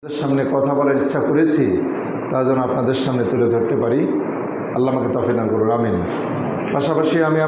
আপনাদের সামনে কথা বলার ইচ্ছা করেছি, তা যেন আপনাদের সামনে তুলে ধরতে পারি। আল্লাহ আমাকে তৌফিক দান করুন, আমিন। পাশাপাশি আমি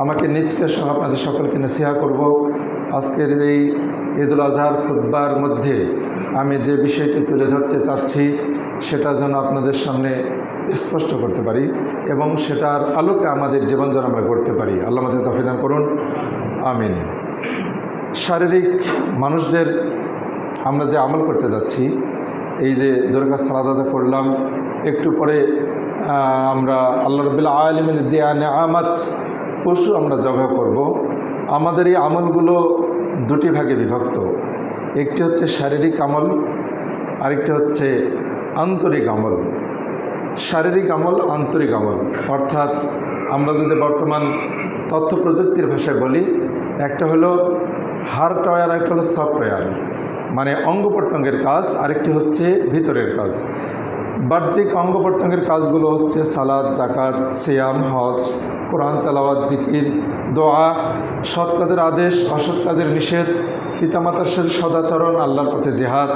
আমাকে নিজকে সহ আপনাদের সকলকে নসিহা করব। আজকের এই ঈদুল আজহার খুতবার মধ্যে আমি যে বিষয়টি তুলে ধরতে চাচ্ছি সেটা যেন আপনাদের সামনে স্পষ্ট করতে পারি এবং সেটার আলোকে আমাদের জীবন যেন আমরা গড়তে পারি। আল্লাহ আমাকে তৌফিক দান করুন, আমিন। শারীরিক মানুষদের আমরা যে আমল করতে যাচ্ছি, এই যে দরকার সালাত আদায় করলাম, একটু পরে আমরা আল্লাহ রাব্বুল আলামিনের দেয়া নেয়ামত পশু আমরা জবাই করব। আমাদের এই আমলগুলো দুটি ভাগে বিভক্ত। একটি হচ্ছে শারীরিক আমল, আরেকটি হচ্ছে আন্তরিক আমল। শারীরিক আমল, আন্তরিক আমল অর্থাৎ আমরা যদি বর্তমান তথ্য প্রযুক্তির ভাষায় বলি, একটা হলো হার্ডওয়্যার, একটা হলো সফটওয়্যার, মানে অঙ্গ প্রত্যঙ্গের কাজ, আরেকটি হচ্ছে ভিতরের কাজ। বাহ্যিক অঙ্গ প্রত্যঙ্গের কাজগুলো হচ্ছে সালাত, যাকাত, সিয়াম, হজ, কোরআন তেলাওয়াত, জিকির, দোয়া, সৎ কাজের আদেশ, অসৎ কাজের নিষেধ, পিতামাতার সাথে সদাচরণ, আল্লাহর পথে জিহাদ,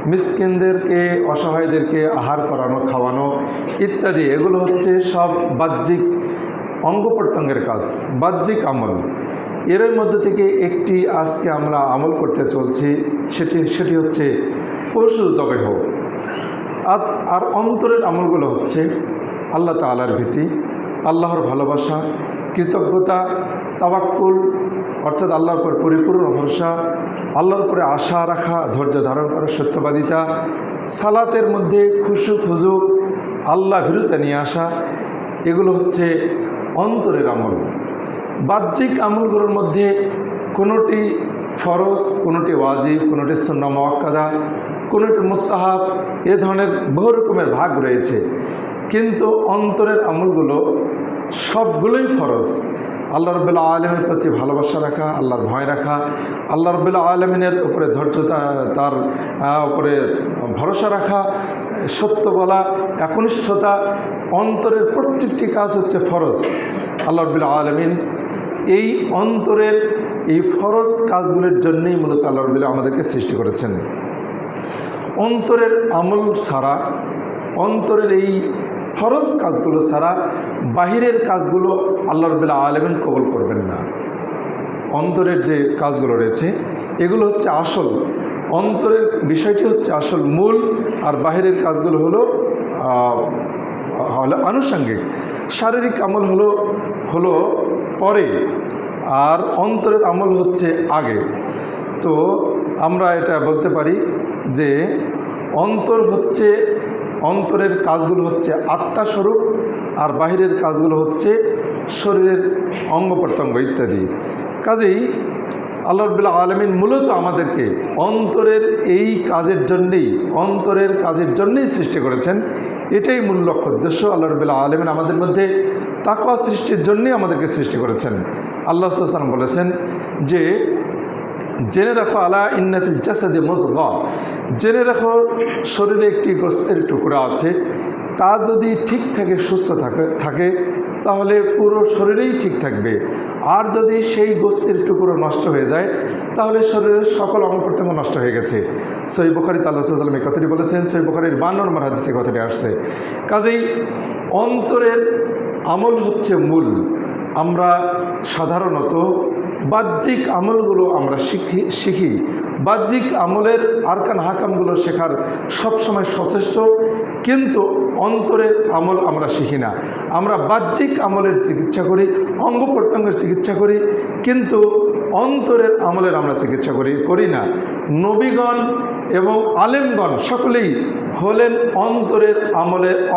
মিসকিনদেরকে, অসহায়দেরকে আহার করানো, খাওয়ানো ইত্যাদি। এগুলো হচ্ছে সব বাহ্যিক অঙ্গ প্রত্যঙ্গের কাজ, বাহ্যিক আমল। এর মধ্যে থেকে একটি আজকে আমরা আমল করতে চলছি, সেটি হচ্ছে পশু জবাই। আর অন্তরের আমলগুলো হচ্ছে আল্লাহ তাআলার ভীতি, আল্লাহর ভালোবাসা, কৃতজ্ঞতা, তাওয়াক্কুল অর্থাৎ আল্লাহর উপর পরিপূর্ণ ভরসা, আল্লাহর উপরে আশা রাখা, ধৈর্য ধারণ করা, সত্যবাদিতা, সালাতের মধ্যে খুশু খুজু, আল্লাহ ভীরুতা নিয়ে আসা, এগুলো হচ্ছে অন্তরের আমল। বাহ্যিক আমলগুলোর মধ্যে কোনোটি ফরজ, কোনোটি ওয়াজিব, কোনোটি সুন্নাহ মুআক্কাদা, কোনোটি মুস্তাহাব, এ ধরনের বহু রকমের ভাগ রয়েছে। কিন্তু অন্তরের আমলগুলো সবগুলোই ফরজ। আল্লাহ রাব্বুল আলামিনের প্রতি ভালোবাসা রাখা, আল্লাহর ভয় রাখা, আল্লাহ রাব্বুল আলামিনের উপরে ধৈর্যতা, তার উপরে ভরসা রাখা, সত্য বলা, একনিষ্ঠতা, অন্তরের প্রত্যেকটি কাজ হচ্ছে ফরজ। আল্লাহ রাব্বুল আলামিন এই অন্তরের এই ফরজ কাজগুলোর জন্যই মূলত আল্লাহ রাব্বুল আমাদেরকে সৃষ্টি করেছেন। অন্তরের আমল ছাড়া, অন্তরের এই ফরজ কাজগুলো ছাড়া বাহিরের কাজগুলো আল্লাহ রাব্বুল আলামিন কবুল করবেন না। অন্তরের যে কাজগুলো রয়েছে এগুলো হচ্ছে আসল, অন্তরের বিষয়টি হচ্ছে আসল মূল, আর বাহিরের কাজগুলো হলো আনুষঙ্গিক। শারীরিক আমল হলো পরে, আর অন্তরের আমল হচ্ছে আগে। তো আমরা এটা বলতে পারি যে অন্তরের কাজগুলো হচ্ছে আত্মাস্বরূপ, আর বাহিরের কাজগুলো হচ্ছে শরীরের অঙ্গ প্রত্যঙ্গ ইত্যাদি। কাজেই আল্লাহ রাব্বুল আলামিন মূলত আমাদেরকে অন্তরের কাজের জন্যই সৃষ্টি করেছেন। এটাই মূল লক্ষ্য উদ্দেশ্য। আল্লাহ রাব্বুল আলামিন আমাদের মধ্যে তাকওয়া সৃষ্টির জন্যই আমাদেরকে সৃষ্টি করেছেন। আল্লাহ সাল্লাল্লাহু আলাইহি ওয়াসাল্লাম বলেছেন যে জেনে রাখো, আলা ইন্না ফিল জাসাদি মুদগা, জেনে রাখো শরীরে একটি গোস্তের টুকরা আছে, তা যদি ঠিক থাকে, সুস্থ থাকে তাহলে পুরো শরীরেই ঠিক থাকবে। আর যদি সেই গোস্তের টুকরো নষ্ট হয়ে যায় তাহলে শরীরের সকল অঙ্গ প্রত্যঙ্গ নষ্ট হয়ে গেছে। সহিহ বুখারীতে আল্লাহ সাল্লাল্লাহু আলাইহি ওয়াসাল্লাম এই কথাটি বলেছেন। সহিহ বুখারীর 52 নম্বর হাদিসে কথাটি আসছে। কাজেই অন্তরের আমল হচ্ছে মূল। আমরা সাধারণত বাহ্যিক আমলগুলো আমরা শিখি, বাহ্যিক আমলের আরকান হাকামগুলো শেখার সবসময় সচেষ্ট, কিন্তু অন্তরের আমল আমরা শিখি না। আমরা বাহ্যিক আমলের চিকিৎসা করি, অঙ্গ প্রত্যঙ্গের চিকিৎসা করি, কিন্তু অন্তরের আমলের আমরা চিকিৎসা করি না। নবীগণ এবং আলেমগণ সকলেই হলেন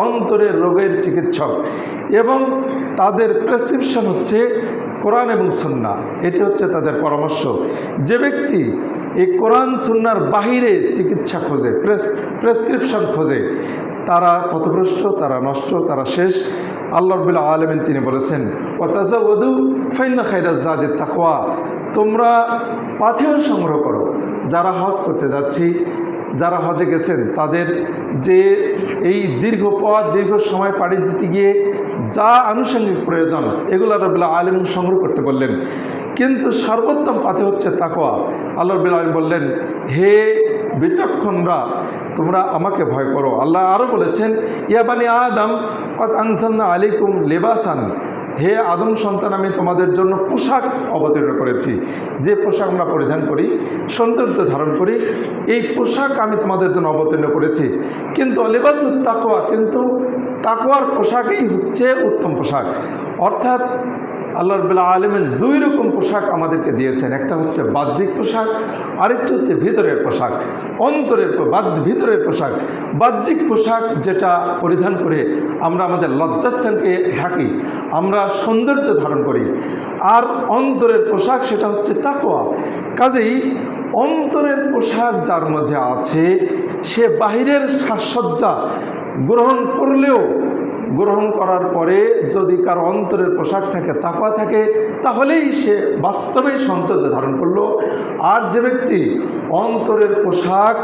অন্তরের রোগের চিকিৎসক, এবং তাদের প্রেসক্রিপশন হচ্ছে কোরআন এবং সুন্নাহ। এটি হচ্ছে তাদের পরামর্শ। যে ব্যক্তি এই কোরআন সুন্নাহর বাহিরে চিকিৎসা খোঁজে, প্রেসক্রিপশন খোঁজে, তারা পথভ্রষ্ট, তারা নষ্ট, তারা শেষ। আল্লাহ রাব্বুল আলামিন তিনি বলেছেন, ওয়াতাজাওয়াদু ফাইন্না খায়রাজ যাদিত তাকওয়া, তোমরা পাথেয় সংগ্রহ করো। যারা হজ করতে যাচ্ছি, যারা হজে গেছেন, তাদের যে এই দীর্ঘ সময় পাড়ি দিতে গিয়ে যা আনুষঙ্গিক প্রয়োজন এগুলো রাব্বুল আলামিন সংগ্রহ করতে বললেন, কিন্তু সর্বোত্তম পাথেয় হচ্ছে তাকওয়া। আল্লাহ রাব্বুল আলামিন বললেন, হে বিচক্ষণরা তোমরা আমাকে ভয় করো। আল্লাহ আরও বলেছেন, ইয়া বানি আদম কদ আনজালনা আলাইকুম লিবাসান, হে আদম সন্তান, আমি তোমাদের জন্য পোশাক অবতীর্ণ করেছি। যে পোশাক আমরা পরিধান করি, সৌন্দর্য ধারণ করি, এই পোশাক আমি তোমাদের জন্য অবতীর্ণ করেছি। কিন্তু লিবাসুত তাকওয়া, কিন্তু তাকওয়ার পোশাকই হচ্ছে উত্তম পোশাক। অর্থাৎ আল্লাহ রাব্বুল আলামিন দুই রকম পোশাক আমাদেরকে দিয়েছেন। একটা হচ্ছে বাহ্যিক পোশাক, আরেকটা হচ্ছে ভিতরের পোশাক, ভিতরের পোশাক। বাহ্যিক পোশাক যেটা পরিধান করে আমরা আমাদের লজ্জাস্থানকে ঢাকি, আমরা সৌন্দর্য ধারণ করি। আর অন্তরের পোশাক সেটা হচ্ছে তাকওয়া। কাজেই অন্তরের পোশাক যার মধ্যে আছে, সে বাহিরের সাজসজ্জা গ্রহণ করার পরে যদি কারো অন্তরের পোশাক থাকে, তাকওয়া থাকে, তাহলেই সে বাস্তবেই সৌন্দর্য ধারণ করলো। আর যে ব্যক্তি অন্তরের পোশাক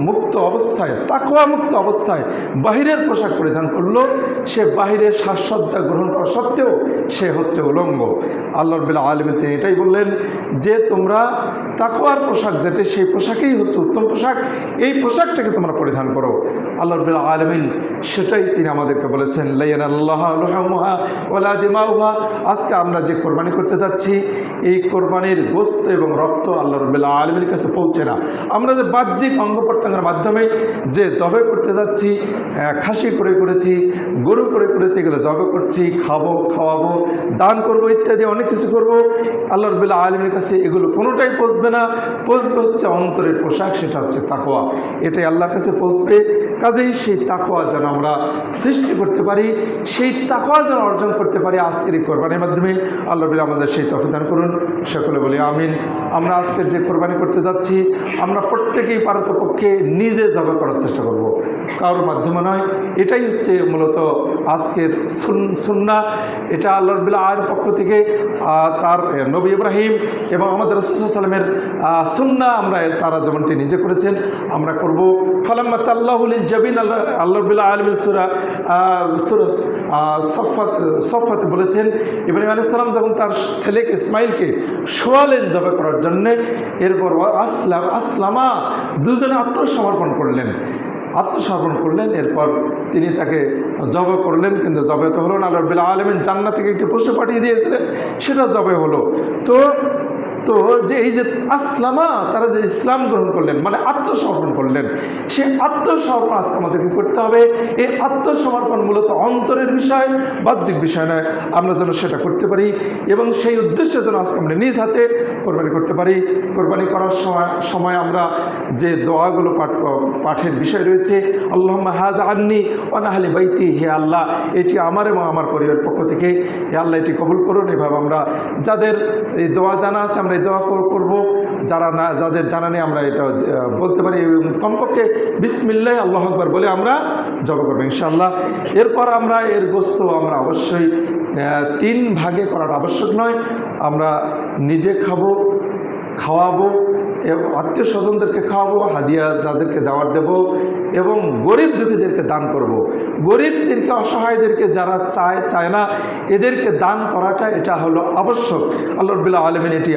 মুক্ত অবস্থায়, তাকওয়া মুক্ত অবস্থায় বাহিরের পোশাক পরিধান করলো, সে বাহিরের সাজসজ্জা গ্রহণ করা সত্ত্বেও সে হচ্ছে উলঙ্গ। আল্লাহ রাব্বুল আলামিন তিনি এটাই বললেন যে তোমরা তাকওয়ার পোশাক যেটা, সেই পোশাকেই হচ্ছে উত্তম পোশাক, এই পোশাকটাকে তোমরা পরিধান করো। আল্লাহ রাব্বুল আলামিন সেটাই তিনি আমাদেরকে বলেছেন, লা ইয়ানাল্লাহু লুহুমুহা ওয়ালা দিমাউহা। আজকে আমরা যে কোরবানি করতে যাচ্ছি, এই কোরবানির গোশত এবং রক্ত আল্লাহ রাব্বুল আলামিনের কাছে পৌঁছে না। আমরা যে বাহ্যিক অঙ্গ প্রত্যঙ্গের মাধ্যমে যে জবে করতে যাচ্ছি, খাসি করেছি, গরু করেছি, এগুলো জবে করছি, খাবো, খাওয়াবো, দান করব, ইত্যাদি অনেক কিছু করব, আল্লাহ রাব্বুল আলামিনের কাছে এগুলো কোনোটাই পৌঁছবে না। পৌঁছবে হচ্ছে অন্তরের পোশাক, সেটা হচ্ছে তাকওয়া। এটাই আল্লাহর কাছে পৌঁছবে। কাজেই সেই তাকওয়া যেন আমরা সৃষ্টি করতে পারি, সেই তাকওয়া যেন অর্জন করতে পারি আজকের এই কোরবানির মাধ্যমে। আল্লাহ রাব্বুল আমাদের সেই তৌফিক দান করুন, সকলে বলি আমিন। আমরা আজকের যে কোরবানি করতে যাচ্ছি, আমরা প্রত্যেকেই পারতপক্ষে নিজে জবাই করার চেষ্টা করব, কারোর মাধ্যমে নয়। এটাই হচ্ছে মূলত আজকের সুন্নাহ। এটা আল্লাহ রাব্বুল আলামিনের পক্ষ থেকে তার নবী ইব্রাহিম এবং আমাদের রাসূল সাল্লাল্লাহু আলাইহি ওয়াসাল্লামের সুন্নাহ, আমরা তারা যেমনটি নিজে করেছেন আমরা করব। ফালাম্মা তাল্লাহু লিল জাবিন, আল্লাহ রাব্বুল আলামিন সূরা সফফাতে বলেছেন, ইব্রাহিম আলাইহিস সালাম যখন তার ছেলেকে ইসমাইলকে শোয়ালেন জবাই করার জন্যে, এরপর আসলামা, দুজনে আত্মসমর্পণ করলেন। এরপর তিনি তাকে জবাই করলেন, কিন্তু জবাই তো হলো না। আল্লাহ রাব্বুল আলামিন জান্নাত থেকে একটি পশু পাঠিয়ে দিয়েছিলেন, সেটা জবাই হলো। তো যে এই যে আসলামা, তারা যে ইসলাম গ্রহণ করলেন, মানে আত্মসমর্পণ করলেন, সে আত্মসমর্পণ আজকে আমাদেরকে করতে হবে। এই আত্মসমর্পণ মূলত অন্তরের বিষয়, বাহ্যিক বিষয় নয়। আমরা যেন সেটা করতে পারি এবং সেই উদ্দেশ্যে যেন আজকে আমরা নিজ হাতে কোরবানি করতে পারি। কোরবানি করার সময় আমরা যে দোয়াগুলো পাঠের বিষয় রয়েছে, আল্লাহুম্মা হাযা আন্নী ওয়া আন আহলি বাইতি, হে আল্লাহ এটি আমার এবং আমার পরিবারের পক্ষ থেকে, হে আল্লাহ এটি কবুল করুন। এভাবে আমরা যাদের এই দোয়া জানা আছে আমরা এই দোয়া করব, যাদের জানা নেই আমরা এটা বলতে পারি। কমপক্ষে বিসমিল্লাহ আল্লাহু আকবার বলে আমরা জবাই করবো ইনশাআল্লাহ। এরপর আমরা এর গোশত আমরা অবশ্যই 3 ভাগে করার আবশ্যক নয়। আমরা নিজে খাওয়াবো এবং আত্মীয় স্বজনদেরকে খাওয়াবো, হাদিয়া যাদেরকে দাওয়াত দেব, এবং গরিব দুঃখীদেরকে দান করব। গরিবদেরকে, অসহায়দেরকে, যারা চায় না, এদেরকে দান করাটা এটা হলো আবশ্যক। আল্লাহ রাব্বুল আলামিন এটি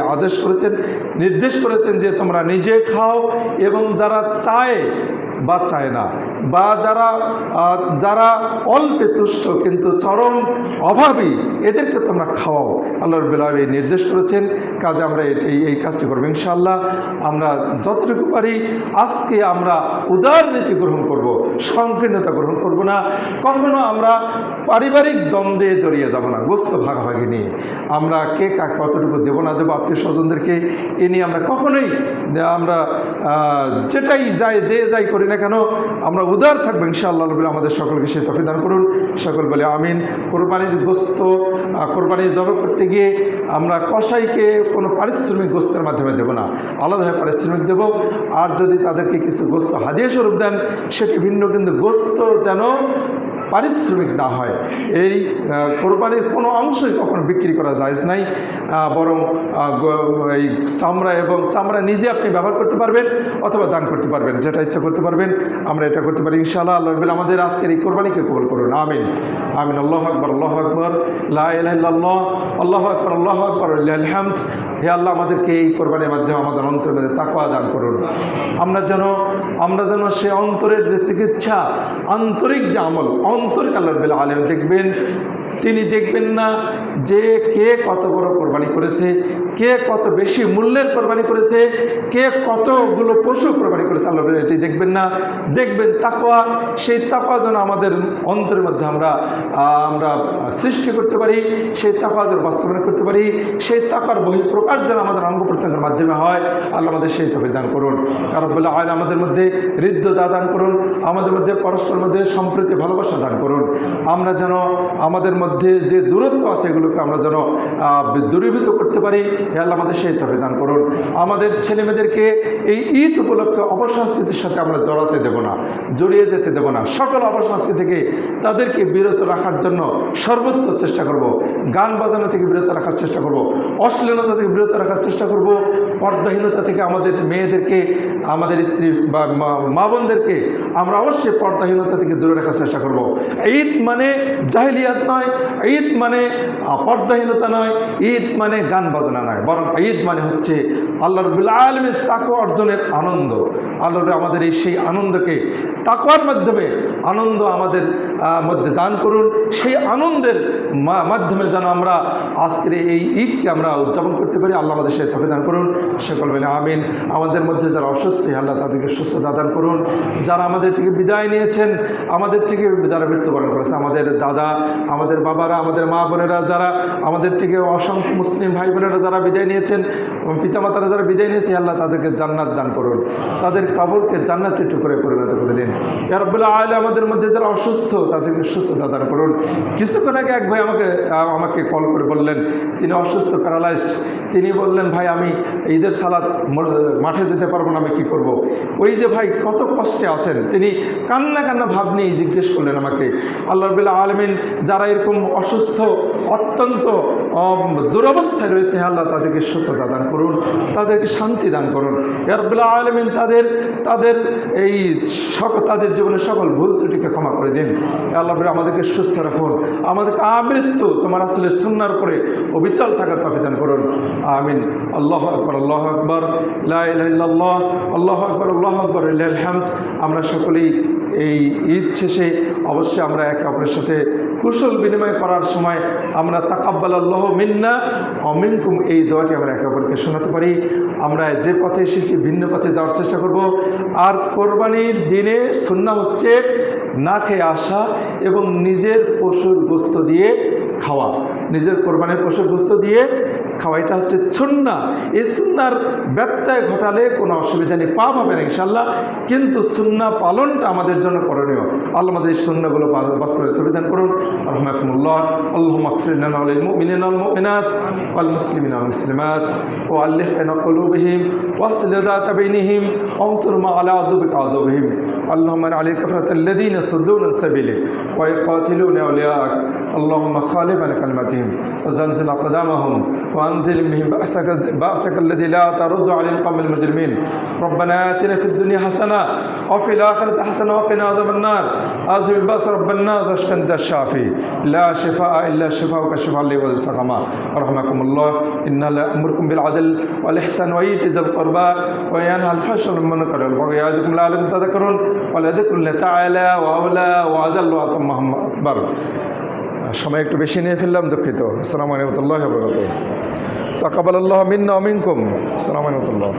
নির্দেশ করেছেন যে তোমরা নিজে খাও, এবং যারা চায় না, বা যারা অল্পে তুষ্ট কিন্তু চরম অভাবী, এদেরকে তোমরা খাওয়াও, আল্লাহ রাব্বুল আলামিন নির্দেশ করেছেন। কাজে আমরা এই কাজটি করবো ইনশাআল্লাহ। আমরা যতটুকু পারি আজকে আমরা উদার নীতি গ্রহণ করব, সংকীর্ণতা গ্রহণ করব না। কখনো আমরা পারিবারিক দ্বন্দ্বে জড়িয়ে যাব না, গোশত ভাগাভাগি নিয়ে আমরা কে কাকে কতটুকু দেবো না দেবো আত্মীয় স্বজনদেরকে, এ নিয়ে আমরা কখনোই আমরা যে যাই করি না কেন আমরা উদার থাকবো ইনশাআল্লাহ। আমাদের সকলকে সে তৌফিক দান করুন, সকল বলে আমিন। কোরবানির গোশত কোরবানি জবাই করতে গিয়ে আমরা কসাইকে কোনো পারিশ্রমিক গোশতের মাধ্যমে দেব না, আলাদাভাবে পারিশ্রমিক দেব। আর যদি তাদেরকে কিছু গোশত হাদিয়া স্বরূপ দেন সেটি ভিন্ন, কিন্তু গোশত যেন পারিশ্রমিক না হয়। এই কোরবানির কোনো অংশই কখনো বিক্রি করা জায়েজ নাই, বরং এই চামড়া নিজে আপনি ব্যবহার করতে পারবেন অথবা দান করতে পারবেন, যেটা ইচ্ছা করতে পারবেন। আমরা এটা করতে পারি ইনশাআল্লাহ। আল্লাহ রাব্বুল আমাদের আজকের এই কোরবানিকে কবুল করুন, আমিন আমিন। আল্লাহু আকবার, আল্লাহু আকবার, লা ইলাহা ইল্লাল্লাহ, আল্লাহু আকবার, আল্লাহু আকবার লিল্লাহিল হামদ। হে আল্লাহ, আমাদেরকে এই কোরবানির মাধ্যমে আমাদের অন্তরের মধ্যে তাকওয়া দান করুন। আমরা যেন সে অন্তরের যে চিকিৎসা, আন্তরিক যে আমল, অন্তরিক আল্লাহ রাব্বুল আলামিন দেখবেন। তিনি দেখবেন না যে কে কত বড় কোরবানি করেছে, কে কত বেশি মূল্যের কোরবানি করেছে, কে কতগুলো পশু কোরবানি করেছে। আল্লাহ এটি দেখবেন না, দেখবেন তাকওয়া। সেই তাকওয়া যেন আমাদের অন্তরের মধ্যে আমরা সৃষ্টি করতে পারি, সেই তাকওয়া যেন বাস্তবায়ন করতে পারি, সেই তাকওয়ার বহিঃপ্রকাশ যেন আমাদের অঙ্গ প্রত্যঙ্গের মাধ্যমে হয়। আল্লাহ আমাদের সেই তৌফিক দান করুন। রব্বুল আলামিন আমাদের মধ্যে হৃদ্যতা দান করুন, আমাদের মধ্যে পরস্পর মধ্যে সম্প্রীতি ভালোবাসা দান করুন। আমরা যেন আমাদের মধ্যে যে দূরত্ব আছে এগুলোকে আমরা যেন দূরীভূত করতে পারি। আল্লাহ আমাদের সেই তৌফিক দান করুন। আমাদের ছেলেমেয়েদেরকে এই ঈদ উপলক্ষে অপসংস্কৃতির সাথে আমরা জড়িয়ে যেতে দেব না। সকল অপসংস্কৃতি থেকে তাদেরকে বিরত রাখার জন্য সর্বোচ্চ চেষ্টা করব। গান বাজানো থেকে বিরত রাখার চেষ্টা করব, অশ্লীলতা থেকে বিরত রাখার চেষ্টা করব, পর্দাহীনতা থেকে আমাদের মেয়েদেরকে, আমাদের স্ত্রী বা মা বোনদেরকে আমরা অবশ্যই পর্দাহীনতা থেকে দূরে রাখার চেষ্টা করব। ঈদ মানে জাহিলিয়াত নয়, ঈদ মানে পর্দাহীনতা নয়, ঈদ মানে গান বাজনা নয়, বরং ঈদ মানে হচ্ছে আল্লাহ রাব্বুল আলামিনের তাকওয়া অর্জনের আনন্দ। আল্লাহ আমাদের সেই আনন্দকে তাকওয়ার মাধ্যমে আনন্দ আমাদের মধ্যে দান করুন। সেই আনন্দের মাধ্যমে যেন আমরা আজকের এই ঈদকে আমরা উদযাপন করতে পারি। আল্লাহ আমাদের সেই তৌফিক দান করুন। সকল বলে আমিন। আমাদের মধ্যে যারা অসুস্থ, আল্লাহ তাদেরকে সুস্থতা দান করুন। যারা আমাদের থেকে বিদায় নিয়েছেন, আমাদের থেকে যারা মৃত্যুবরণ করেছে, আমাদের দাদা, আমাদের বাবারা, আমাদের মা বোনেরা, যারা আমাদের থেকে অসংখ্য মুসলিম ভাই বোনেরা যারা বিদায় নিয়েছেন, পিতামাতারা যারা বিদায় নিয়েছে, আল্লাহ তাদেরকে জান্নাত দান করুন। তাদের কবরকে জান্নাতের টুকরে পরিণত করে দিন। ইয়া রাব্বুল আলামিন আমাদের মধ্যে যারা অসুস্থ তাদেরকে সুস্থতা দান করুন। কিছুক্ষণ আগে এক ভাই আমাকে কল করে বললেন তিনি অসুস্থ, প্যারালাইজড। তিনি বললেন, ভাই আমি ঈদের সালাত মাঠে যেতে পারবো না, আমি কী করব। ওই যে ভাই কত কষ্টে আছেন, তিনি কান্না ভাব নিয়ে জিজ্ঞেস করলেন আমাকে। আল্লাহ রাব্বুল আলামিন যারা এরকম অসুস্থ, অত্যন্ত দুরবস্থায় রয়েছে, আল্লাহ তাদেরকে সুস্থতা দান করুন, তাদেরকে শান্তি দান করুন। ইয়া রাব্বুল আলামিন তাদের জীবনের সকল ভুল ত্রুটিকে ক্ষমা করে দিন। আল্লাহ আমাদেরকে সুস্থ রাখুন, আমাদেরকে আমৃত্যু তোমার রাসূলের সুন্নাহর উপরে অবিচল থাকার তৌফিক দান করুন। আমিন। আল্লাহু আকবার, আল্লাহু আকবার, লা ইলাহা ইল্লাল্লাহ, আল্লাহু আকবার, আল্লাহু আকবার, লিল্লাহিল হামদ। আমরা সকলেই এই ঈদ শেষে অবশ্যই আমরা একে অপরের সাথে কুশল বিনিময় করার সময় আমরা তাকাব্বালাল্লাহু মিন্না ওয়া মিনকুম এই দোয়াটি আমরা একে অপরকে শোনাতে পারি। আমরা যে পথে এসেছি ভিন্ন পথে যাওয়ার চেষ্টা করব। আর কোরবানির দিনে সুন্নাহ হচ্ছে না খেয়ে আসা এবং নিজের পশুর গোশত দিয়ে খাওয়া, নিজের কোরবানির পশুর গোশত দিয়ে খাওয়া, এটা হচ্ছে সুন্নাহ। এই সুন্নাহর ব্যত্যয় ঘটালে কোনো অসুবিধা নেই, পাপ হবে না ইনশাআল্লাহ, কিন্তু সুন্নাহ পালনটা আমাদের জন্য করণীয়। আল্লাহ আমাদের এই সুন্নাহগুলো বাস্তবায়িত বিধান করুন। রাহমাকুমুল্লাহ। আল্লাহুম্মা আগফির লানা ওয়া লিল মুমিনিনা ওয়াল মুমিনাত ওয়াল মুসলিমিনা ওয়াল মুসলিমাত ওয়া আল্লিফ বাইনা কুলুবিহিম ওয়াসলিহ যাতা বাইনিহিম ওয়ানসুরহুম আলা আদুবিহিম। اللهم عليك كفرة الذين يصدون عن سبيلك ويقاتلون أولياءك. اللهم خالف عن كلمتهم وزلزل أقدامهم وأنزل بهم بأسك الذي لا ترد على القوم المجرمين. ربنا آتنا في الدنيا حسنة وفي الآخرة حسنة وقنا عذاب النار. أعوذ بالبأس رب الناس اشف أنت الشافي لا شفاء إلا شفاءك شفاء لا يغادر سقما. رحمكم الله. إن لا أمركم بالعدل والإحسان وإيتاء ذي القربى وينهى عن الفحشاء والمنكر والبغي يعظكم لعلكم تذكرون. ولذكر الله تعالى وأولى وأجل وأتم أكبر. সময় একটু বেশি নিয়ে ফেললাম, দুঃখিত। আসসালামু আলাইকুম ওয়া রাহমাতুল্লাহি ওয়া বারাকাতুহু। তাকাব্বালাল্লাহু মিন্না ওয়া মিনকুম। আসসালামু আলাইকুম ওয়া রাহমাতুল্লাহ।